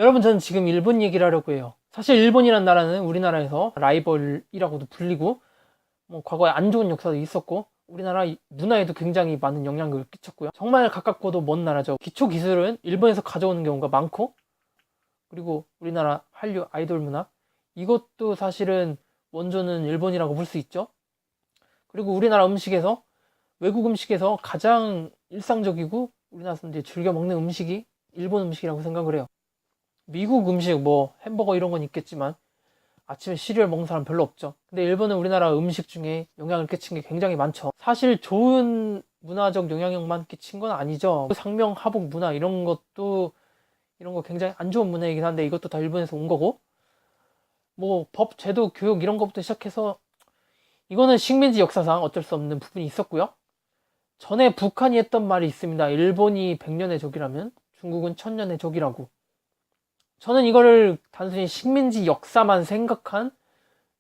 여러분, 저는 지금 일본 얘기를 하려고 해요. 사실 일본이란 나라는 우리나라에서 라이벌이라고도 불리고, 과거에 안 좋은 역사도 있었고, 우리나라 문화에도 굉장히 많은 영향을 끼쳤고요. 정말 가깝고도 먼 나라죠. 기초 기술은 일본에서 가져오는 경우가 많고, 그리고 우리나라 한류 아이돌 문화, 이것도 사실은 원조는 일본이라고 볼 수 있죠. 그리고 우리나라 음식에서, 외국 음식에서 가장 일상적이고 우리나라 사람들이 즐겨 먹는 음식이 일본 음식이라고 생각을 해요. 미국 음식 햄버거 이런 건 있겠지만 아침에 시리얼 먹는 사람 별로 없죠. 근데 일본은 우리나라 음식 중에 영향을 끼친 게 굉장히 많죠. 사실 좋은 문화적 영향력만 끼친 건 아니죠. 상명 하복 문화 이런 거 굉장히 안 좋은 문화이긴 한데, 이것도 다 일본에서 온 거고, 법, 제도, 교육 이런 것부터 시작해서 이거는 식민지 역사상 어쩔 수 없는 부분이 있었고요. 전에 북한이 했던 말이 있습니다. 일본이 100년의 적이라면 중국은 1000년의 적이라고. 저는 이거를 단순히 식민지 역사만 생각한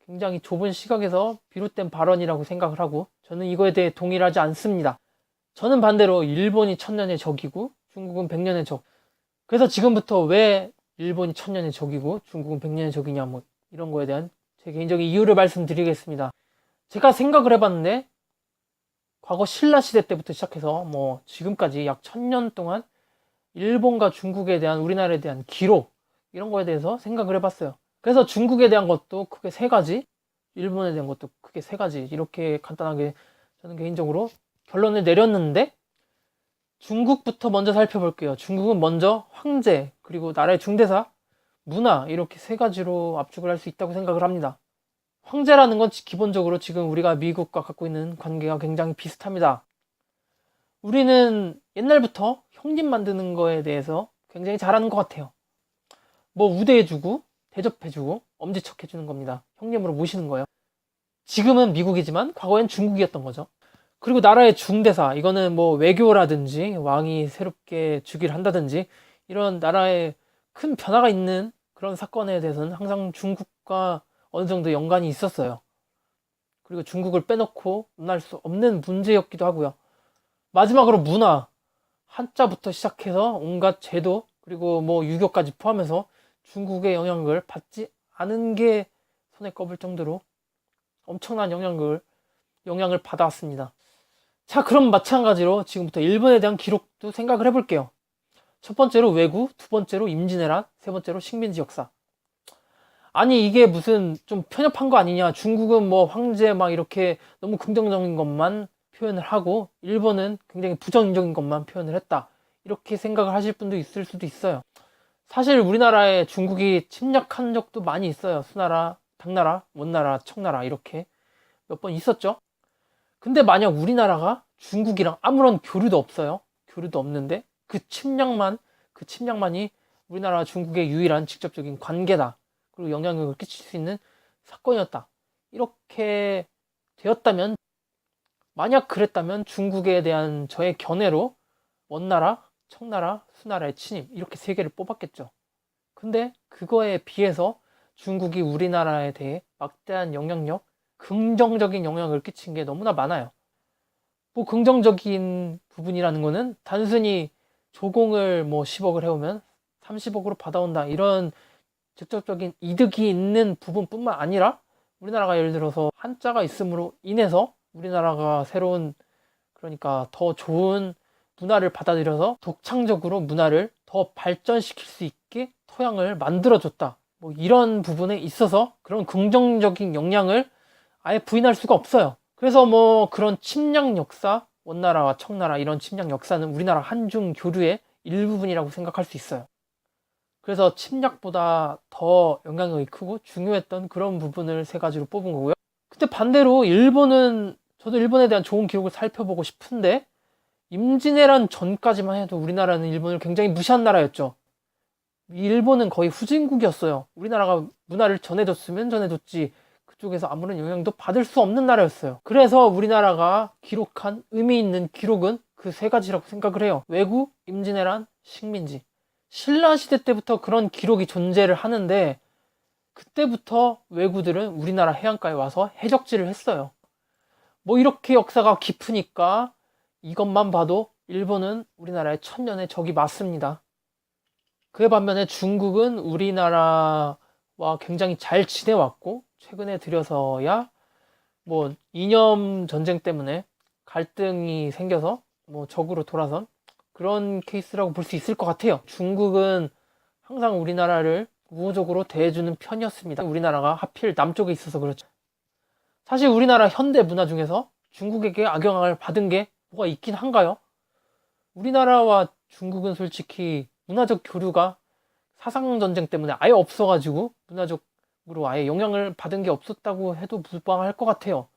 굉장히 좁은 시각에서 비롯된 발언이라고 생각을 하고, 저는 이거에 대해 동의를 하지 않습니다. 저는 반대로 일본이 1000년의 적이고 중국은 100년의 적. 그래서 지금부터 왜 일본이 1000년의 적이고 중국은 100년의 적이냐, 이런 거에 대한 제 개인적인 이유를 말씀드리겠습니다. 제가 생각을 해봤는데, 과거 신라 시대 때부터 시작해서 지금까지 약 1000년 동안 일본과 중국에 대한, 우리나라에 대한 기록 이런 거에 대해서 생각을 해봤어요. 그래서 중국에 대한 것도 크게 세 가지, 일본에 대한 것도 크게 세 가지, 이렇게 간단하게 저는 개인적으로 결론을 내렸는데, 중국부터 먼저 살펴볼게요. 중국은 먼저 황제, 그리고 나라의 중대사, 문화, 이렇게 세 가지로 압축을 할 수 있다고 생각을 합니다. 황제라는 건 기본적으로 지금 우리가 미국과 갖고 있는 관계가 굉장히 비슷합니다. 우리는 옛날부터 형님 만드는 거에 대해서 굉장히 잘하는 것 같아요. 우대해주고 대접해주고 엄지척해주는 겁니다. 형님으로 모시는 거예요. 지금은 미국이지만 과거엔 중국이었던 거죠. 그리고 나라의 중대사, 이거는 외교라든지 왕이 새롭게 즉위를 한다든지 이런 나라에 큰 변화가 있는 그런 사건에 대해서는 항상 중국과 어느 정도 연관이 있었어요. 그리고 중국을 빼놓고 논할 수 없는 문제였기도 하고요. 마지막으로 문화, 한자부터 시작해서 온갖 제도, 그리고 유교까지 포함해서 중국의 영향을 받지 않은 게 손에 꼽을 정도로 엄청난 영향을 받아왔습니다. 자, 그럼 마찬가지로 지금부터 일본에 대한 기록도 생각을 해볼게요. 첫 번째로 왜구, 두 번째로 임진왜란, 세 번째로 식민지 역사. 아니, 이게 무슨 좀 편협한 거 아니냐. 중국은 황제 이렇게 너무 긍정적인 것만 표현을 하고, 일본은 굉장히 부정적인 것만 표현을 했다, 이렇게 생각을 하실 분도 있을 수도 있어요. 사실 우리나라에 중국이 침략한 적도 많이 있어요. 수나라, 당나라, 원나라, 청나라 이렇게 몇 번 있었죠. 근데 만약 우리나라가 중국이랑 아무런 교류도 없어요. 교류도 없는데 그 침략만이 우리나라와 중국의 유일한 직접적인 관계다, 그리고 영향력을 끼칠 수 있는 사건이었다, 이렇게 되었다면, 만약 그랬다면 중국에 대한 저의 견해로 원나라, 청나라, 수나라의 침입, 이렇게 세 개를 뽑았겠죠. 근데 그거에 비해서 중국이 우리나라에 대해 막대한 영향력, 긍정적인 영향을 끼친 게 너무나 많아요. 긍정적인 부분이라는 거는 단순히 조공을 10억을 해오면 30억으로 받아온다, 이런 직접적인 이득이 있는 부분뿐만 아니라, 우리나라가 예를 들어서 한자가 있음으로 인해서 우리나라가 새로운, 그러니까 더 좋은 문화를 받아들여서 독창적으로 문화를 더 발전시킬 수 있게 토양을 만들어줬다, 이런 부분에 있어서 그런 긍정적인 영향을 아예 부인할 수가 없어요. 그래서 그런 침략 역사, 원나라와 청나라 이런 침략 역사는 우리나라 한중 교류의 일부분이라고 생각할 수 있어요. 그래서 침략보다 더 영향력이 크고 중요했던 그런 부분을 세 가지로 뽑은 거고요. 근데 반대로 일본은, 저도 일본에 대한 좋은 기록을 살펴보고 싶은데, 임진왜란 전까지만 해도 우리나라는 일본을 굉장히 무시한 나라였죠. 일본은 거의 후진국이었어요. 우리나라가 문화를 전해줬으면 전해줬지, 그쪽에서 아무런 영향도 받을 수 없는 나라였어요. 그래서 우리나라가 기록한 의미 있는 기록은 그 세 가지라고 생각을 해요. 왜구, 임진왜란, 식민지. 신라시대 때부터 그런 기록이 존재를 하는데, 그때부터 왜구들은 우리나라 해안가에 와서 해적질을 했어요. 이렇게 역사가 깊으니까 이것만 봐도 일본은 우리나라의 천년의 적이 맞습니다. 그에 반면에 중국은 우리나라와 굉장히 잘 지내왔고, 최근에 들여서야 뭐 이념 전쟁 때문에 갈등이 생겨서 뭐 적으로 돌아선 그런 케이스라고 볼 수 있을 것 같아요. 중국은 항상 우리나라를 우호적으로 대해주는 편이었습니다. 우리나라가 하필 남쪽에 있어서 그렇죠. 사실 우리나라 현대 문화 중에서 중국에게 악영향을 받은 게 뭐가 있긴 한가요? 우리나라와 중국은 솔직히 문화적 교류가 사상전쟁 때문에 아예 없어가지고 문화적으로 아예 영향을 받은 게 없었다고 해도 무방할 것 같아요.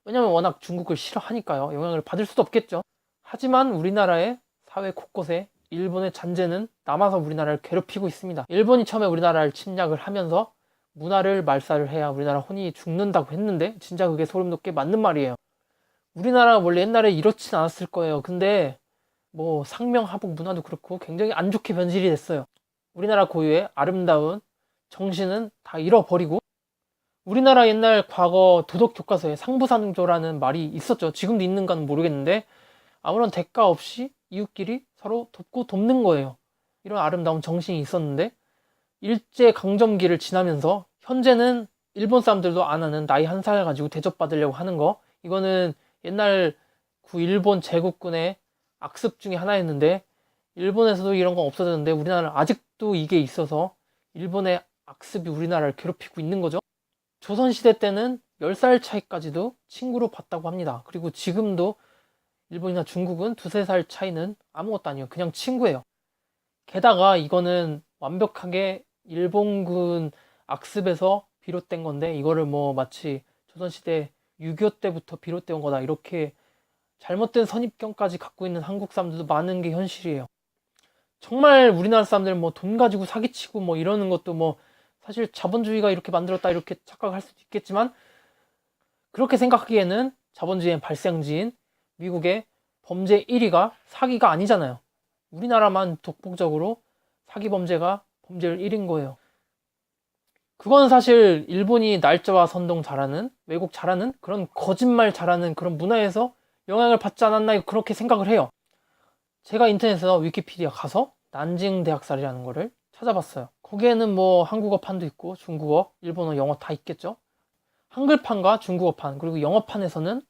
왜냐면 워낙 중국을 싫어하니까요. 영향을 받을 수도 없겠죠. 하지만 우리나라의 사회 곳곳에 일본의 잔재는 남아서 우리나라를 괴롭히고 있습니다. 일본이 처음에 우리나라를 침략을 하면서 문화를 말살을 해야 우리나라 혼이 죽는다고 했는데 진짜 그게 소름 돋게 맞는 말이에요. 우리나라 원래 옛날에 이렇진 않았을 거예요. 근데 뭐 상명하복 문화도 그렇고 굉장히 안 좋게 변질이 됐어요. 우리나라 고유의 아름다운 정신은 다 잃어버리고, 우리나라 옛날 과거 도덕 교과서에 상부상조라는 말이 있었죠. 지금도 있는가는 모르겠는데 아무런 대가 없이 이웃끼리 서로 돕고 돕는 거예요. 이런 아름다운 정신이 있었는데 일제강점기를 지나면서 현재는 일본 사람들도 안 하는 나이 한 살 가지고 대접받으려고 하는 거, 이거는 옛날 일본 제국군의 악습 중에 하나였는데 일본에서도 이런 건 없어졌는데 우리나라는 아직도 이게 있어서 일본의 악습이 우리나라를 괴롭히고 있는 거죠. 조선시대 때는 10살 차이까지도 친구로 봤다고 합니다. 그리고 지금도 일본이나 중국은 두세 살 차이는 아무것도 아니에요. 그냥 친구예요. 게다가 이거는 완벽하게 일본군 악습에서 비롯된 건데 이거를 뭐 마치 조선시대 6.25 때부터 비롯된 거다 이렇게 잘못된 선입견까지 갖고 있는 한국 사람들도 많은 게 현실이에요. 정말 우리나라 사람들 뭐 돈 가지고 사기치고 뭐 이러는 것도 뭐 사실 자본주의가 이렇게 만들었다 이렇게 착각할 수도 있겠지만, 그렇게 생각하기에는 자본주의의 발생지인 미국의 범죄 1위가 사기가 아니잖아요. 우리나라만 독보적으로 사기 범죄가 범죄율 1인 거예요. 그건 사실 일본이 날짜와 선동 잘하는, 왜곡 잘하는, 그런 거짓말 잘하는 그런 문화에서 영향을 받지 않았나 그렇게 생각을 해요. 제가 인터넷에서 위키피디아 가서 난징 대학살이라는 거를 찾아봤어요. 거기에는 뭐 한국어판도 있고 중국어, 일본어, 영어 다 있겠죠. 한글판과 중국어판 그리고 영어판에서는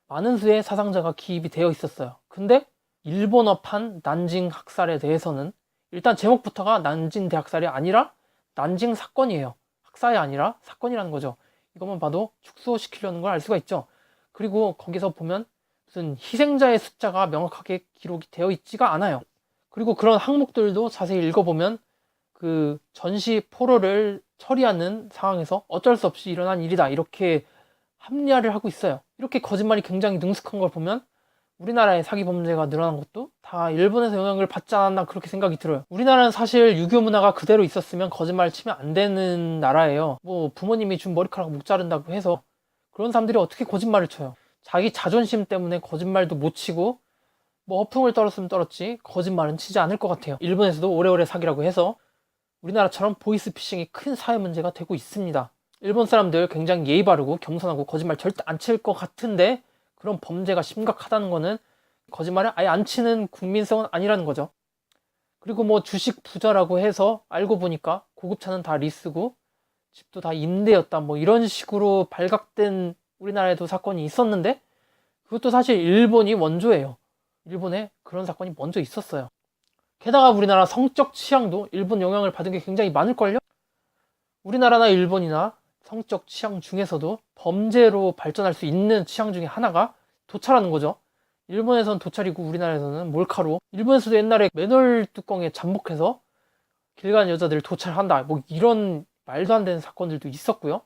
많은 수의 사상자가 기입이 되어 있었어요. 근데 일본어판 난징 학살에 대해서는 일단 제목부터가 난징 대학살이 아니라 난징 사건이에요. 학살이 아니라 사건이라는 거죠. 이것만 봐도 축소시키려는 걸 알 수가 있죠. 그리고 거기서 보면 무슨 희생자의 숫자가 명확하게 기록이 되어 있지가 않아요. 그리고 그런 항목들도 자세히 읽어보면 그 전시 포로를 처리하는 상황에서 어쩔 수 없이 일어난 일이다 이렇게 합리화를 하고 있어요. 이렇게 거짓말이 굉장히 능숙한 걸 보면 우리나라의 사기 범죄가 늘어난 것도 다 일본에서 영향을 받지 않았나 그렇게 생각이 들어요. 우리나라는 사실 유교 문화가 그대로 있었으면 거짓말을 치면 안 되는 나라예요. 뭐 부모님이 준 머리카락 못 자른다고 해서 그런 사람들이 어떻게 거짓말을 쳐요. 자기 자존심 때문에 거짓말도 못 치고 뭐 허풍을 떨었으면 떨었지 거짓말은 치지 않을 것 같아요. 일본에서도 오래오래 사기라고 해서 우리나라처럼 보이스피싱이 큰 사회 문제가 되고 있습니다. 일본 사람들 굉장히 예의 바르고 겸손하고 거짓말 절대 안 칠 것 같은데 그런 범죄가 심각하다는 거는 거짓말을 아예 안 치는 국민성은 아니라는 거죠. 그리고 뭐 주식 부자라고 해서 알고 보니까 고급차는 다 리스고 집도 다 임대였다 뭐 이런 식으로 발각된 우리나라에도 사건이 있었는데 그것도 사실 일본이 원조예요. 일본에 그런 사건이 먼저 있었어요. 게다가 우리나라 성적 취향도 일본 영향을 받은 게 굉장히 많을걸요? 우리나라나 일본이나 성적 취향 중에서도 범죄로 발전할 수 있는 취향 중에 하나가 도찰하는 거죠. 일본에서는 도찰이고 우리나라에서는 몰카로. 일본에서도 옛날에 맨홀 뚜껑에 잠복해서 길 가는 여자들을 도찰한다 뭐 이런 말도 안 되는 사건들도 있었고요.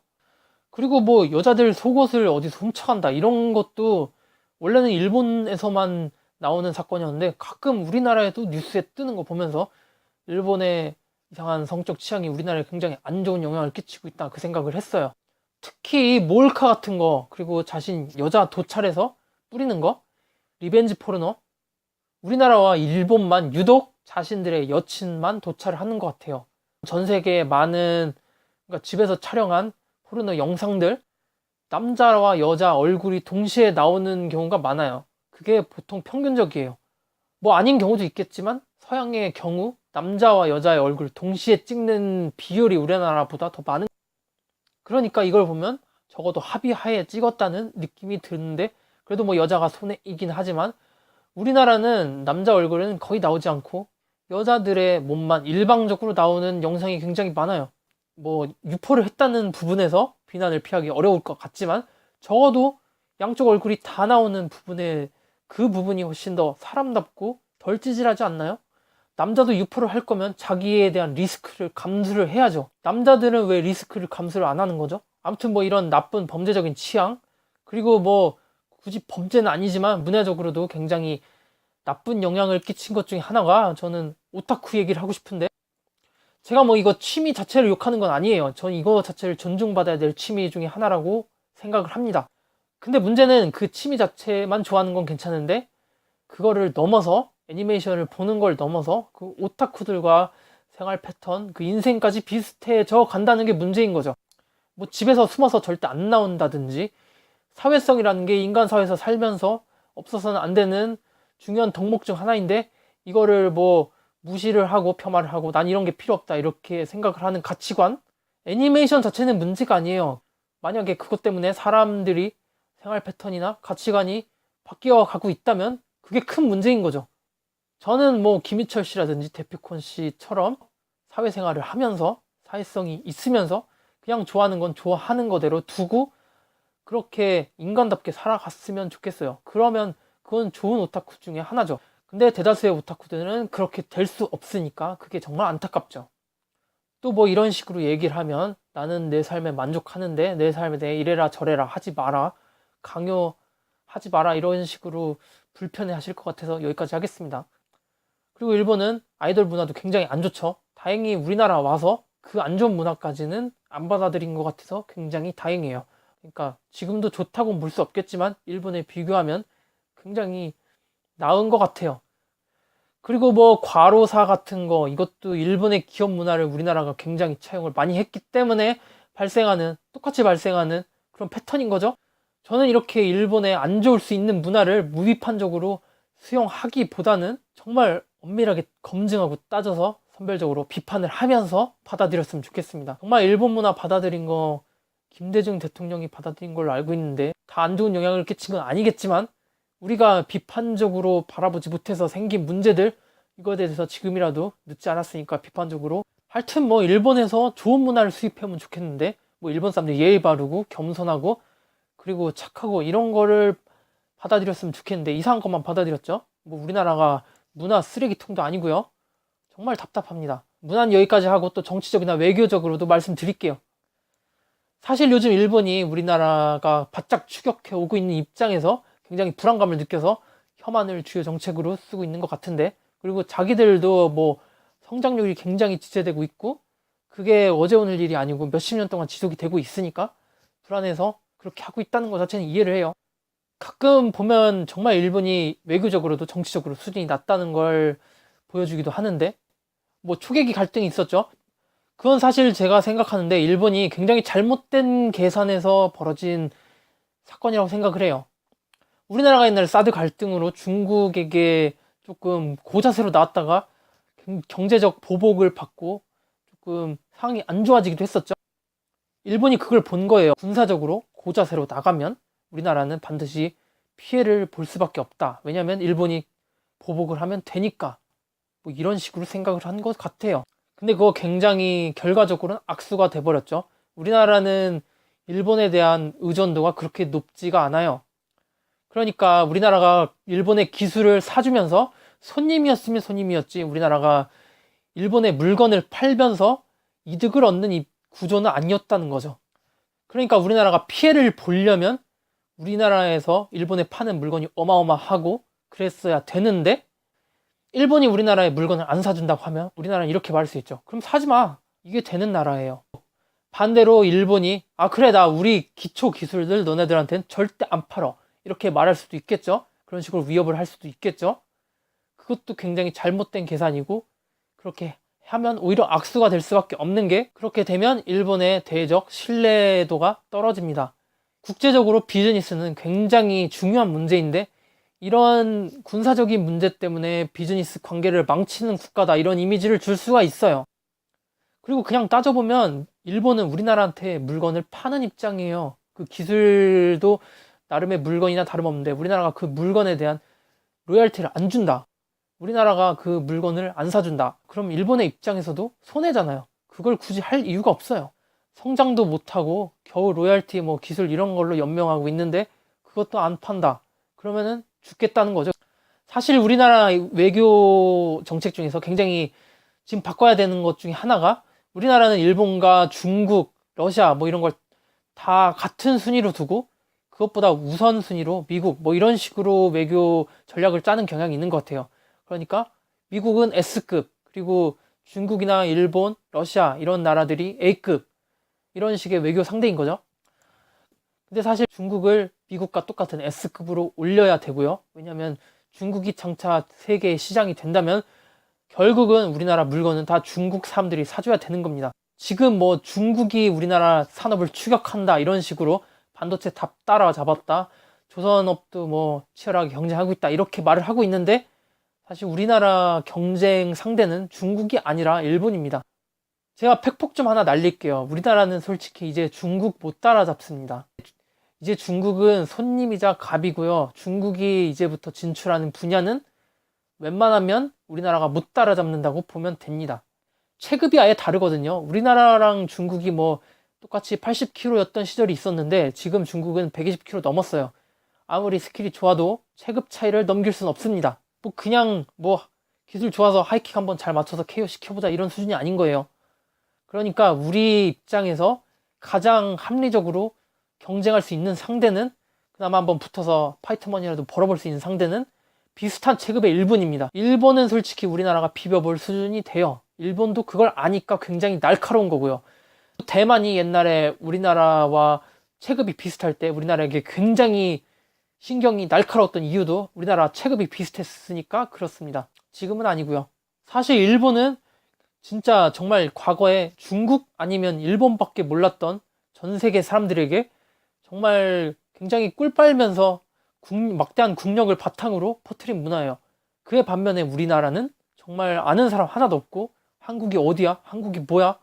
그리고 뭐 여자들 속옷을 어디서 훔쳐간다 이런 것도 원래는 일본에서만 나오는 사건이었는데 가끔 우리나라에도 뉴스에 뜨는 거 보면서 일본의 이상한 성적 취향이 우리나라에 굉장히 안 좋은 영향을 끼치고 있다 그 생각을 했어요. 특히 몰카 같은 거 그리고 자신 여자 도찰해서 뿌리는 거, 리벤지 포르노, 우리나라와 일본만 유독 자신들의 여친만 도찰을 하는 것 같아요. 전 세계에 많은 그러니까 집에서 촬영한 포르노 영상들 남자와 여자 얼굴이 동시에 나오는 경우가 많아요. 그게 보통 평균적이에요. 뭐 아닌 경우도 있겠지만 서양의 경우 남자와 여자의 얼굴 동시에 찍는 비율이 우리나라보다 더 많은. 그러니까 이걸 보면 적어도 합의하에 찍었다는 느낌이 드는데, 그래도 뭐 여자가 손해이긴 하지만 우리나라는 남자 얼굴은 거의 나오지 않고 여자들의 몸만 일방적으로 나오는 영상이 굉장히 많아요. 뭐 유포를 했다는 부분에서 비난을 피하기 어려울 것 같지만 적어도 양쪽 얼굴이 다 나오는 부분에 그 부분이 훨씬 더 사람답고 덜 찌질하지 않나요? 남자도 유포를 할 거면 자기에 대한 리스크를 감수를 해야죠. 남자들은 왜 리스크를 감수를 안 하는 거죠? 아무튼 뭐 이런 나쁜 범죄적인 취향, 그리고 뭐 굳이 범죄는 아니지만 문화적으로도 굉장히 나쁜 영향을 끼친 것 중에 하나가, 저는 오타쿠 얘기를 하고 싶은데, 제가 뭐 이거 취미 자체를 욕하는 건 아니에요. 저는 이거 자체를 존중받아야 될 취미 중에 하나라고 생각을 합니다. 근데 문제는 그 취미 자체만 좋아하는 건 괜찮은데, 그거를 넘어서 애니메이션을 보는 걸 넘어서 그 오타쿠들과 생활 패턴, 그 인생까지 비슷해져 간다는 게 문제인 거죠. 뭐 집에서 숨어서 절대 안 나온다든지, 사회성이라는 게 인간 사회에서 살면서 없어서는 안 되는 중요한 덕목 중 하나인데, 이거를 뭐 무시를 하고 폄하를 하고 난 이런 게 필요 없다 이렇게 생각을 하는 가치관, 애니메이션 자체는 문제가 아니에요. 만약에 그것 때문에 사람들이 생활 패턴이나 가치관이 바뀌어 가고 있다면 그게 큰 문제인 거죠. 저는 뭐 김희철 씨라든지 데피콘 씨처럼 사회생활을 하면서 사회성이 있으면서 그냥 좋아하는 건 좋아하는 거대로 두고 그렇게 인간답게 살아갔으면 좋겠어요. 그러면 그건 좋은 오타쿠 중에 하나죠. 근데 대다수의 오타쿠들은 그렇게 될 수 없으니까 그게 정말 안타깝죠. 또 뭐 이런 식으로 얘기를 하면 나는 내 삶에 만족하는데 내 삶에 대해 이래라 저래라 하지 마라, 강요하지 마라, 이런 식으로 불편해 하실 것 같아서 여기까지 하겠습니다. 그리고 일본은 아이돌 문화도 굉장히 안 좋죠. 다행히 우리나라 와서 그 안 좋은 문화까지는 안 받아들인 것 같아서 굉장히 다행이에요. 그러니까 지금도 좋다고 볼 수 없겠지만 일본에 비교하면 굉장히 나은 것 같아요. 그리고 뭐 과로사 같은 거, 이것도 일본의 기업 문화를 우리나라가 굉장히 차용을 많이 했기 때문에 똑같이 발생하는 그런 패턴인 거죠. 저는 이렇게 일본에 안 좋을 수 있는 문화를 무비판적으로 수용하기보다는 정말 엄밀하게 검증하고 따져서 선별적으로 비판을 하면서 받아들였으면 좋겠습니다. 정말 일본 문화 받아들인 거 김대중 대통령이 받아들인 걸로 알고 있는데 다 안 좋은 영향을 끼친 건 아니겠지만, 우리가 비판적으로 바라보지 못해서 생긴 문제들, 이거에 대해서 지금이라도 늦지 않았으니까 비판적으로, 하여튼 뭐 일본에서 좋은 문화를 수입하면 좋겠는데, 뭐 일본 사람들 예의 바르고 겸손하고 그리고 착하고 이런 거를 받아들였으면 좋겠는데 이상한 것만 받아들였죠. 뭐 우리나라가 문화 쓰레기통도 아니고요. 정말 답답합니다. 문화는 여기까지 하고 또 정치적이나 외교적으로도 말씀드릴게요. 사실 요즘 일본이 우리나라가 바짝 추격해 오고 있는 입장에서 굉장히 불안감을 느껴서 혐한을 주요 정책으로 쓰고 있는 것 같은데, 그리고 자기들도 뭐 성장률이 굉장히 지체되고 있고 그게 어제 오늘 일이 아니고 몇십 년 동안 지속이 되고 있으니까 불안해서 그렇게 하고 있다는 것 자체는 이해를 해요. 가끔 보면 정말 일본이 외교적으로도 정치적으로 수준이 낮다는 걸 보여주기도 하는데, 뭐 초계기 갈등이 있었죠. 그건 사실 제가 생각하는데 일본이 굉장히 잘못된 계산에서 벌어진 사건이라고 생각을 해요. 우리나라가 옛날에 사드 갈등으로 중국에게 조금 고자세로 나왔다가 경제적 보복을 받고 조금 상황이 안 좋아지기도 했었죠. 일본이 그걸 본 거예요. 군사적으로 고자세로 나가면 우리나라는 반드시 피해를 볼 수밖에 없다. 왜냐하면 일본이 보복을 하면 되니까. 뭐 이런 식으로 생각을 한 것 같아요. 근데 그거 굉장히 결과적으로는 악수가 돼버렸죠. 우리나라는 일본에 대한 의존도가 그렇게 높지가 않아요. 그러니까 우리나라가 일본의 기술을 사주면서 손님이었으면 손님이었지, 우리나라가 일본의 물건을 팔면서 이득을 얻는 이 구조는 아니었다는 거죠. 그러니까 우리나라가 피해를 보려면 우리나라에서 일본에 파는 물건이 어마어마하고 그랬어야 되는데, 일본이 우리나라에 물건을 안 사준다고 하면 우리나라는 이렇게 말할 수 있죠. 그럼 사지 마. 이게 되는 나라예요. 반대로 일본이 그래, 나 우리 기초 기술들 너네들한테는 절대 안 팔어, 이렇게 말할 수도 있겠죠. 그런 식으로 위협을 할 수도 있겠죠. 그것도 굉장히 잘못된 계산이고, 그렇게 하면 오히려 악수가 될 수밖에 없는 게, 그렇게 되면 일본의 대외적 신뢰도가 떨어집니다. 국제적으로 비즈니스는 굉장히 중요한 문제인데 이런 군사적인 문제 때문에 비즈니스 관계를 망치는 국가다, 이런 이미지를 줄 수가 있어요. 그리고 그냥 따져보면 일본은 우리나라한테 물건을 파는 입장이에요. 그 기술도 나름의 물건이나 다름없는데 우리나라가 그 물건에 대한 로열티를 안 준다, 우리나라가 그 물건을 안 사준다, 그럼 일본의 입장에서도 손해잖아요. 그걸 굳이 할 이유가 없어요. 성장도 못하고 겨우 로열티 뭐 기술 이런 걸로 연명하고 있는데 그것도 안 판다, 그러면은 죽겠다는 거죠. 사실 우리나라 외교 정책 중에서 굉장히 지금 바꿔야 되는 것 중에 하나가, 우리나라는 일본과 중국, 러시아 뭐 이런 걸 다 같은 순위로 두고 그것보다 우선순위로 미국 뭐 이런 식으로 외교 전략을 짜는 경향이 있는 것 같아요. 그러니까 미국은 S급, 그리고 중국이나 일본, 러시아 이런 나라들이 A급, 이런 식의 외교 상대인 거죠. 근데 사실 중국을 미국과 똑같은 S급으로 올려야 되고요. 왜냐하면 중국이 장차 세계의 시장이 된다면 결국은 우리나라 물건은 다 중국 사람들이 사줘야 되는 겁니다. 지금 뭐 중국이 우리나라 산업을 추격한다 이런 식으로 반도체 다 따라잡았다, 조선업도 뭐 치열하게 경쟁하고 있다 이렇게 말을 하고 있는데, 사실 우리나라 경쟁 상대는 중국이 아니라 일본입니다. 제가 팩폭 좀 하나 날릴게요. 우리나라는 솔직히 이제 중국 못 따라잡습니다. 이제 중국은 손님이자 갑이고요. 중국이 이제부터 진출하는 분야는 웬만하면 우리나라가 못 따라잡는다고 보면 됩니다. 체급이 아예 다르거든요. 우리나라랑 중국이 뭐 똑같이 80kg였던 시절이 있었는데 지금 중국은 120kg 넘었어요. 아무리 스킬이 좋아도 체급 차이를 넘길 수는 없습니다. 뭐 그냥 뭐 기술 좋아서 하이킥 한번 잘 맞춰서 KO 시켜보자 이런 수준이 아닌 거예요. 그러니까 우리 입장에서 가장 합리적으로 경쟁할 수 있는 상대는, 그나마 한번 붙어서 파이트머니라도 벌어볼 수 있는 상대는 비슷한 체급의 일본입니다. 일본은 솔직히 우리나라가 비벼볼 수준이 돼요. 일본도 그걸 아니까 굉장히 날카로운 거고요. 대만이 옛날에 우리나라와 체급이 비슷할 때 우리나라에게 굉장히 신경이 날카로웠던 이유도 우리나라 체급이 비슷했으니까 그렇습니다. 지금은 아니고요. 사실 일본은 진짜 정말 과거에 중국 아니면 일본밖에 몰랐던 전 세계 사람들에게 정말 굉장히 꿀 빨면서 막대한 국력을 바탕으로 퍼뜨린 문화예요. 그에 반면에 우리나라는 정말 아는 사람 하나도 없고, 한국이 어디야? 한국이 뭐야?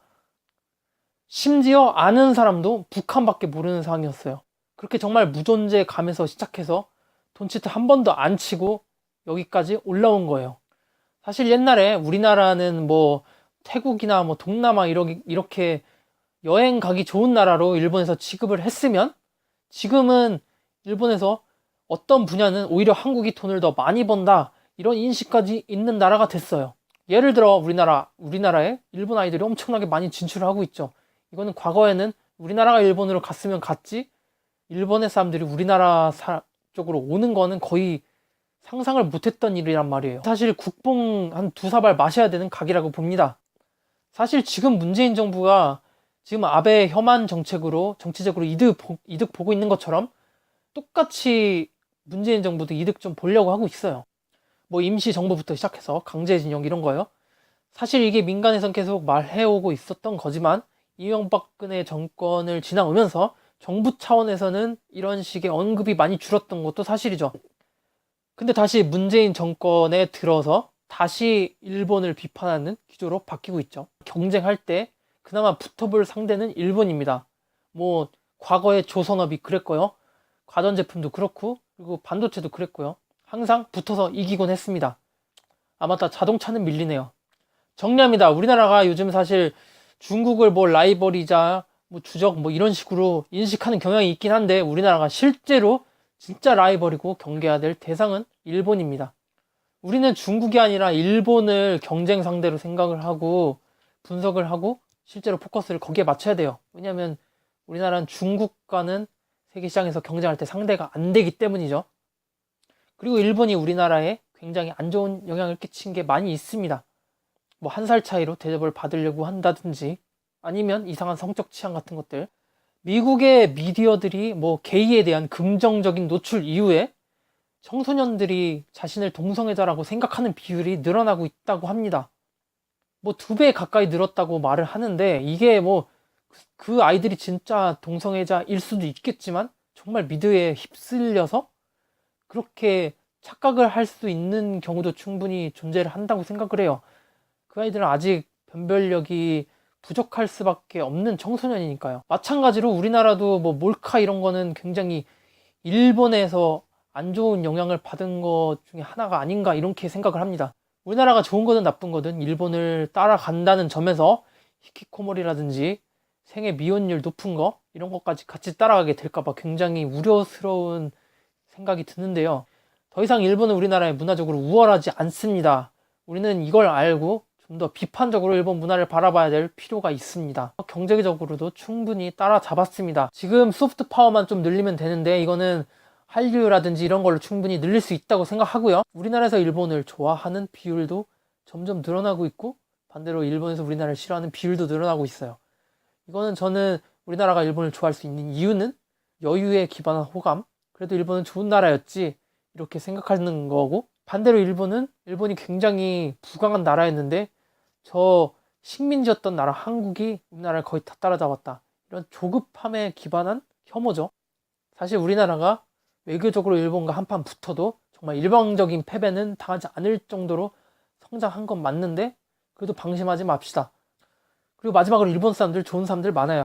심지어 아는 사람도 북한밖에 모르는 상황이었어요. 그렇게 정말 무존재 감에서 시작해서 돈치트 한 번도 안 치고 여기까지 올라온 거예요. 사실 옛날에 우리나라는 뭐 태국이나 뭐 동남아 이렇게 여행 가기 좋은 나라로 일본에서 취급을 했으면, 지금은 일본에서 어떤 분야는 오히려 한국이 돈을 더 많이 번다 이런 인식까지 있는 나라가 됐어요. 예를 들어 우리나라에 일본 아이들이 엄청나게 많이 진출을 하고 있죠. 이거는 과거에는 우리나라가 일본으로 갔으면 갔지, 일본의 사람들이 우리나라 쪽으로 오는 거는 거의 상상을 못했던 일이란 말이에요. 사실 국뽕 한 두사 발 마셔야 되는 각이라고 봅니다. 사실 지금 문재인 정부가 지금 아베 혐한 정책으로 정치적으로 이득 보고 있는 것처럼 똑같이 문재인 정부도 이득 좀 보려고 하고 있어요. 뭐 임시정부부터 시작해서 강제징용 이런 거요. 사실 이게 민간에선 계속 말해오고 있었던 거지만 이명박근혜 정권을 지나오면서 정부 차원에서는 이런 식의 언급이 많이 줄었던 것도 사실이죠. 근데 다시 문재인 정권에 들어서 다시 일본을 비판하는 기조로 바뀌고 있죠. 경쟁할 때 그나마 붙어볼 상대는 일본입니다. 뭐 과거에 조선업이 그랬고요. 가전제품도 그렇고, 그리고 반도체도 그랬고요. 항상 붙어서 이기곤 했습니다. 아 맞다, 자동차는 밀리네요. 정리합니다. 우리나라가 요즘 사실 중국을 뭐 라이벌이자 뭐 주적 뭐 이런 식으로 인식하는 경향이 있긴 한데, 우리나라가 실제로 진짜 라이벌이고 경계해야 될 대상은 일본입니다. 우리는 중국이 아니라 일본을 경쟁 상대로 생각을 하고 분석을 하고 실제로 포커스를 거기에 맞춰야 돼요. 왜냐하면 우리나라는 중국과는 세계 시장에서 경쟁할 때 상대가 안 되기 때문이죠. 그리고 일본이 우리나라에 굉장히 안 좋은 영향을 끼친 게 많이 있습니다. 뭐 한 살 차이로 대접을 받으려고 한다든지, 아니면 이상한 성적 취향 같은 것들. 미국의 미디어들이 뭐 게이에 대한 긍정적인 노출 이후에 청소년들이 자신을 동성애자라고 생각하는 비율이 늘어나고 있다고 합니다. 뭐 2배 가까이 늘었다고 말을 하는데, 이게 뭐 그 아이들이 진짜 동성애자일 수도 있겠지만 정말 미드에 휩쓸려서 그렇게 착각을 할 수 있는 경우도 충분히 존재를 한다고 생각을 해요. 그 아이들은 아직 변별력이 부족할 수밖에 없는 청소년이니까요. 마찬가지로 우리나라도 뭐 몰카 이런 거는 굉장히 일본에서 안 좋은 영향을 받은 것 중에 하나가 아닌가 이렇게 생각을 합니다. 우리나라가 좋은 거든 나쁜 거든 일본을 따라간다는 점에서 히키코모리라든지 생애 미혼율 높은 거 이런 것까지 같이 따라가게 될까봐 굉장히 우려스러운 생각이 드는데요. 더 이상 일본은 우리나라에 문화적으로 우월하지 않습니다. 우리는 이걸 알고 좀 더 비판적으로 일본 문화를 바라봐야 될 필요가 있습니다. 경제적으로도 충분히 따라잡았습니다. 지금 소프트 파워만 좀 늘리면 되는데 이거는 한류라든지 이런 걸로 충분히 늘릴 수 있다고 생각하고요. 우리나라에서 일본을 좋아하는 비율도 점점 늘어나고 있고 반대로 일본에서 우리나라를 싫어하는 비율도 늘어나고 있어요. 이거는 저는 우리나라가 일본을 좋아할 수 있는 이유는 여유에 기반한 호감, 그래도 일본은 좋은 나라였지 이렇게 생각하는 거고, 반대로 일본이 굉장히 부강한 나라였는데 저 식민지였던 나라 한국이 우리나라를 거의 다 따라잡았다, 이런 조급함에 기반한 혐오죠. 사실 우리나라가 외교적으로 일본과 한판 붙어도 정말 일방적인 패배는 당하지 않을 정도로 성장한 건 맞는데 그래도 방심하지 맙시다. 그리고 마지막으로 일본 사람들 좋은 사람들 많아요.